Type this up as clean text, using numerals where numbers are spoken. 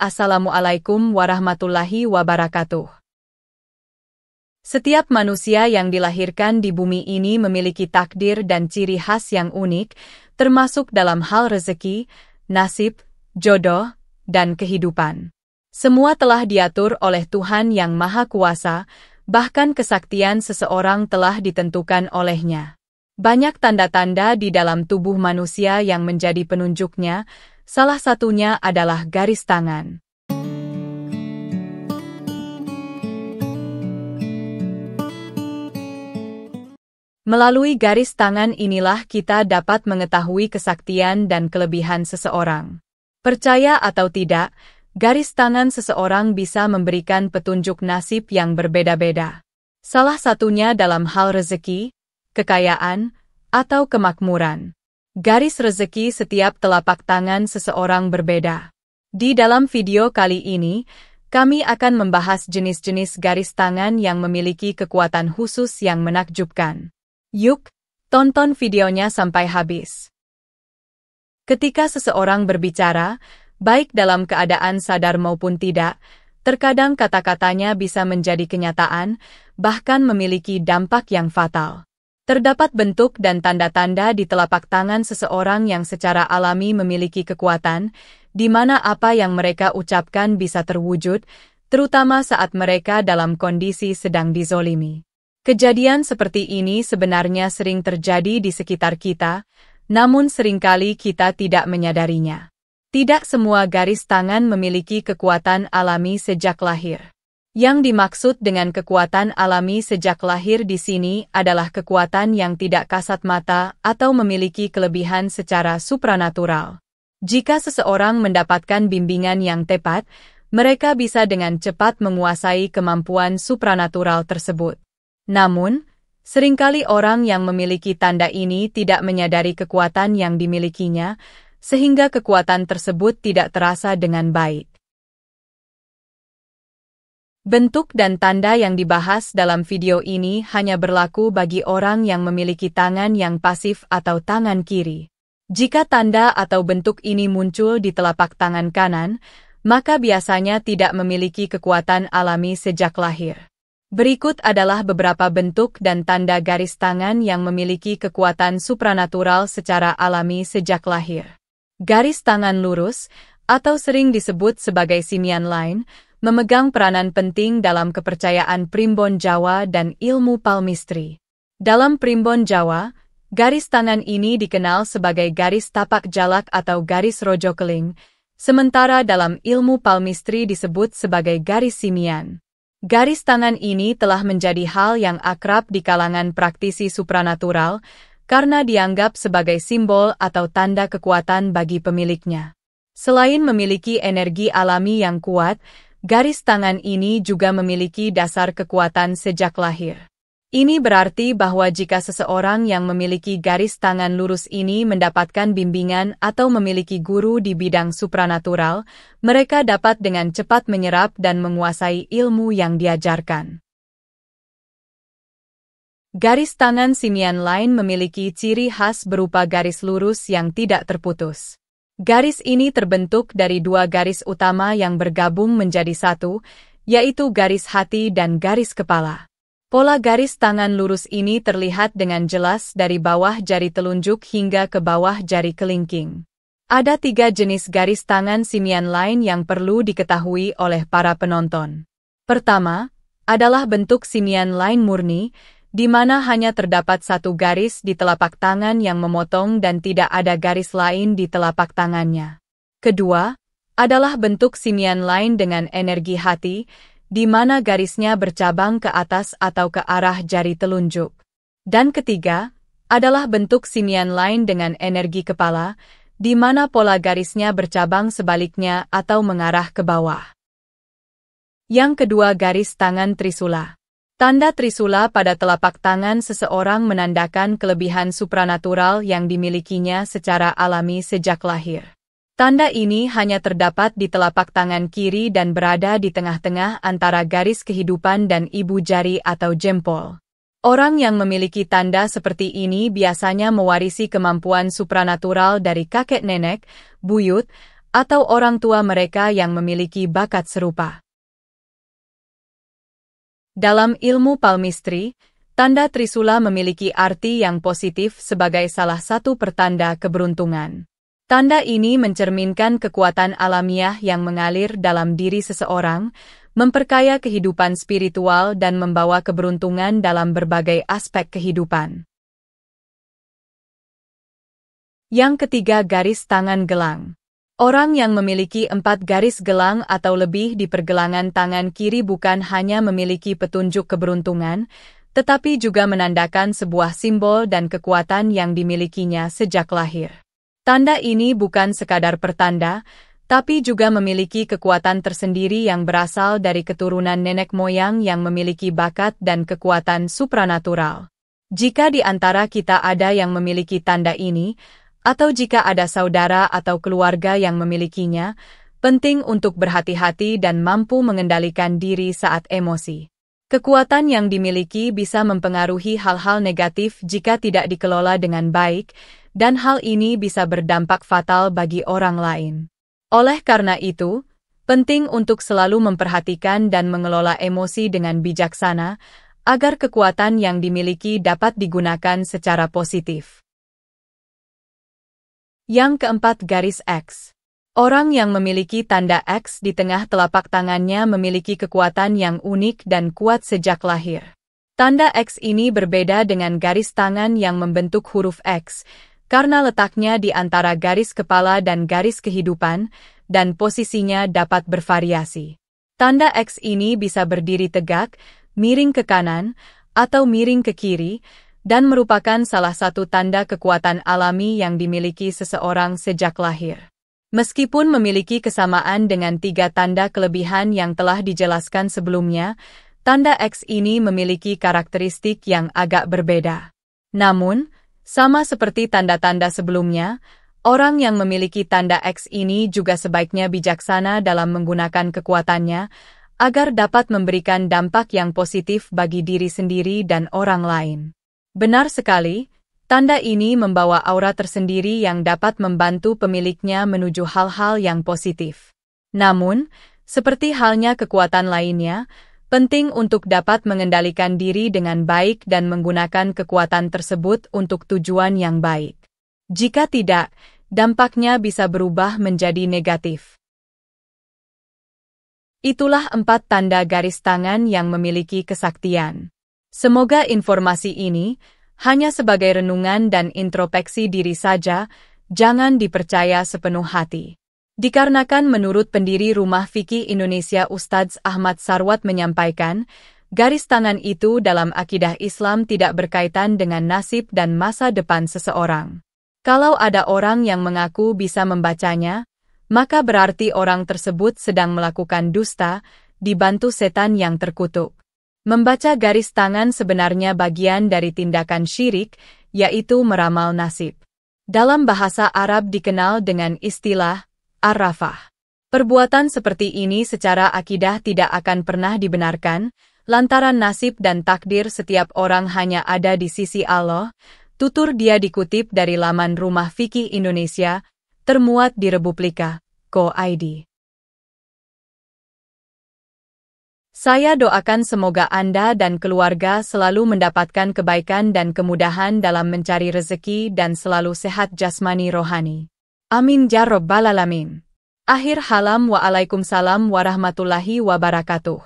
Assalamualaikum warahmatullahi wabarakatuh. Setiap manusia yang dilahirkan di bumi ini memiliki takdir dan ciri khas yang unik, termasuk dalam hal rezeki, nasib, jodoh, dan kehidupan. Semua telah diatur oleh Tuhan Yang Maha Kuasa, bahkan kesaktian seseorang telah ditentukan olehnya. Banyak tanda-tanda di dalam tubuh manusia yang menjadi penunjuknya, salah satunya adalah garis tangan. Melalui garis tangan inilah kita dapat mengetahui kesaktian dan kelebihan seseorang. Percaya atau tidak, garis tangan seseorang bisa memberikan petunjuk nasib yang berbeda-beda. Salah satunya dalam hal rezeki, kekayaan, atau kemakmuran. Garis rezeki setiap telapak tangan seseorang berbeda. Di dalam video kali ini, kami akan membahas jenis-jenis garis tangan yang memiliki kekuatan khusus yang menakjubkan. Yuk, tonton videonya sampai habis. Ketika seseorang berbicara, baik dalam keadaan sadar maupun tidak, terkadang kata-katanya bisa menjadi kenyataan, bahkan memiliki dampak yang fatal. Terdapat bentuk dan tanda-tanda di telapak tangan seseorang yang secara alami memiliki kekuatan, di mana apa yang mereka ucapkan bisa terwujud, terutama saat mereka dalam kondisi sedang dizolimi. Kejadian seperti ini sebenarnya sering terjadi di sekitar kita, namun seringkali kita tidak menyadarinya. Tidak semua garis tangan memiliki kekuatan alami sejak lahir. Yang dimaksud dengan kekuatan alami sejak lahir di sini adalah kekuatan yang tidak kasat mata atau memiliki kelebihan secara supranatural. Jika seseorang mendapatkan bimbingan yang tepat, mereka bisa dengan cepat menguasai kemampuan supranatural tersebut. Namun, seringkali orang yang memiliki tanda ini tidak menyadari kekuatan yang dimilikinya, sehingga kekuatan tersebut tidak terasa dengan baik. Bentuk dan tanda yang dibahas dalam video ini hanya berlaku bagi orang yang memiliki tangan yang pasif atau tangan kiri. Jika tanda atau bentuk ini muncul di telapak tangan kanan, maka biasanya tidak memiliki kekuatan alami sejak lahir. Berikut adalah beberapa bentuk dan tanda garis tangan yang memiliki kekuatan supranatural secara alami sejak lahir. Garis tangan lurus, atau sering disebut sebagai simian line, memegang peranan penting dalam kepercayaan Primbon Jawa dan ilmu palmistry. Dalam Primbon Jawa, garis tangan ini dikenal sebagai garis tapak jalak atau garis rojo keling, sementara dalam ilmu palmistry disebut sebagai garis simian. Garis tangan ini telah menjadi hal yang akrab di kalangan praktisi supranatural, karena dianggap sebagai simbol atau tanda kekuatan bagi pemiliknya. Selain memiliki energi alami yang kuat, garis tangan ini juga memiliki dasar kekuatan sejak lahir. Ini berarti bahwa jika seseorang yang memiliki garis tangan lurus ini mendapatkan bimbingan atau memiliki guru di bidang supranatural, mereka dapat dengan cepat menyerap dan menguasai ilmu yang diajarkan. Garis tangan simian line memiliki ciri khas berupa garis lurus yang tidak terputus. Garis ini terbentuk dari dua garis utama yang bergabung menjadi satu, yaitu garis hati dan garis kepala. Pola garis tangan lurus ini terlihat dengan jelas dari bawah jari telunjuk hingga ke bawah jari kelingking. Ada 3 jenis garis tangan simian line yang perlu diketahui oleh para penonton. Pertama, adalah bentuk simian line murni, di mana hanya terdapat satu garis di telapak tangan yang memotong dan tidak ada garis lain di telapak tangannya. Kedua, adalah bentuk simian line dengan energi hati, di mana garisnya bercabang ke atas atau ke arah jari telunjuk. Dan ketiga, adalah bentuk simian line dengan energi kepala, di mana pola garisnya bercabang sebaliknya atau mengarah ke bawah. Yang kedua, garis tangan trisula. Tanda trisula pada telapak tangan seseorang menandakan kelebihan supranatural yang dimilikinya secara alami sejak lahir. Tanda ini hanya terdapat di telapak tangan kiri dan berada di tengah-tengah antara garis kehidupan dan ibu jari atau jempol. Orang yang memiliki tanda seperti ini biasanya mewarisi kemampuan supranatural dari kakek nenek, buyut, atau orang tua mereka yang memiliki bakat serupa. Dalam ilmu palmistry, tanda Trisula memiliki arti yang positif sebagai salah satu pertanda keberuntungan. Tanda ini mencerminkan kekuatan alamiah yang mengalir dalam diri seseorang, memperkaya kehidupan spiritual dan membawa keberuntungan dalam berbagai aspek kehidupan. Yang ketiga, garis tangan gelang. Orang yang memiliki 4 garis gelang atau lebih di pergelangan tangan kiri bukan hanya memiliki petunjuk keberuntungan, tetapi juga menandakan sebuah simbol dan kekuatan yang dimilikinya sejak lahir. Tanda ini bukan sekadar pertanda, tapi juga memiliki kekuatan tersendiri yang berasal dari keturunan nenek moyang yang memiliki bakat dan kekuatan supranatural. Jika di antara kita ada yang memiliki tanda ini, atau jika ada saudara atau keluarga yang memilikinya, penting untuk berhati-hati dan mampu mengendalikan diri saat emosi. Kekuatan yang dimiliki bisa mempengaruhi hal-hal negatif jika tidak dikelola dengan baik, dan hal ini bisa berdampak fatal bagi orang lain. Oleh karena itu, penting untuk selalu memperhatikan dan mengelola emosi dengan bijaksana, agar kekuatan yang dimiliki dapat digunakan secara positif. Yang keempat, garis X. Orang yang memiliki tanda X di tengah telapak tangannya memiliki kekuatan yang unik dan kuat sejak lahir. Tanda X ini berbeda dengan garis tangan yang membentuk huruf X, karena letaknya di antara garis kepala dan garis kehidupan, dan posisinya dapat bervariasi. Tanda X ini bisa berdiri tegak, miring ke kanan, atau miring ke kiri, dan merupakan salah satu tanda kekuatan alami yang dimiliki seseorang sejak lahir. Meskipun memiliki kesamaan dengan 3 tanda kelebihan yang telah dijelaskan sebelumnya, tanda X ini memiliki karakteristik yang agak berbeda. Namun, sama seperti tanda-tanda sebelumnya, orang yang memiliki tanda X ini juga sebaiknya bijaksana dalam menggunakan kekuatannya, agar dapat memberikan dampak yang positif bagi diri sendiri dan orang lain. Benar sekali, tanda ini membawa aura tersendiri yang dapat membantu pemiliknya menuju hal-hal yang positif. Namun, seperti halnya kekuatan lainnya, penting untuk dapat mengendalikan diri dengan baik dan menggunakan kekuatan tersebut untuk tujuan yang baik. Jika tidak, dampaknya bisa berubah menjadi negatif. Itulah 4 tanda garis tangan yang memiliki kesaktian. Semoga informasi ini hanya sebagai renungan dan introspeksi diri saja, jangan dipercaya sepenuh hati. Dikarenakan menurut pendiri Rumah Fikih Indonesia Ustadz Ahmad Sarwat menyampaikan, garis tangan itu dalam akidah Islam tidak berkaitan dengan nasib dan masa depan seseorang. Kalau ada orang yang mengaku bisa membacanya, maka berarti orang tersebut sedang melakukan dusta, dibantu setan yang terkutuk. Membaca garis tangan sebenarnya bagian dari tindakan syirik, yaitu meramal nasib. Dalam bahasa Arab dikenal dengan istilah ar-rafah. Perbuatan seperti ini secara akidah tidak akan pernah dibenarkan, lantaran nasib dan takdir setiap orang hanya ada di sisi Allah, tutur dia dikutip dari laman Rumah Fikih Indonesia, termuat di Republika.co.id. Saya doakan semoga Anda dan keluarga selalu mendapatkan kebaikan dan kemudahan dalam mencari rezeki dan selalu sehat jasmani rohani. Amin ya rabbal alamin. Akhir halam, waalaikumsalam warahmatullahi wabarakatuh.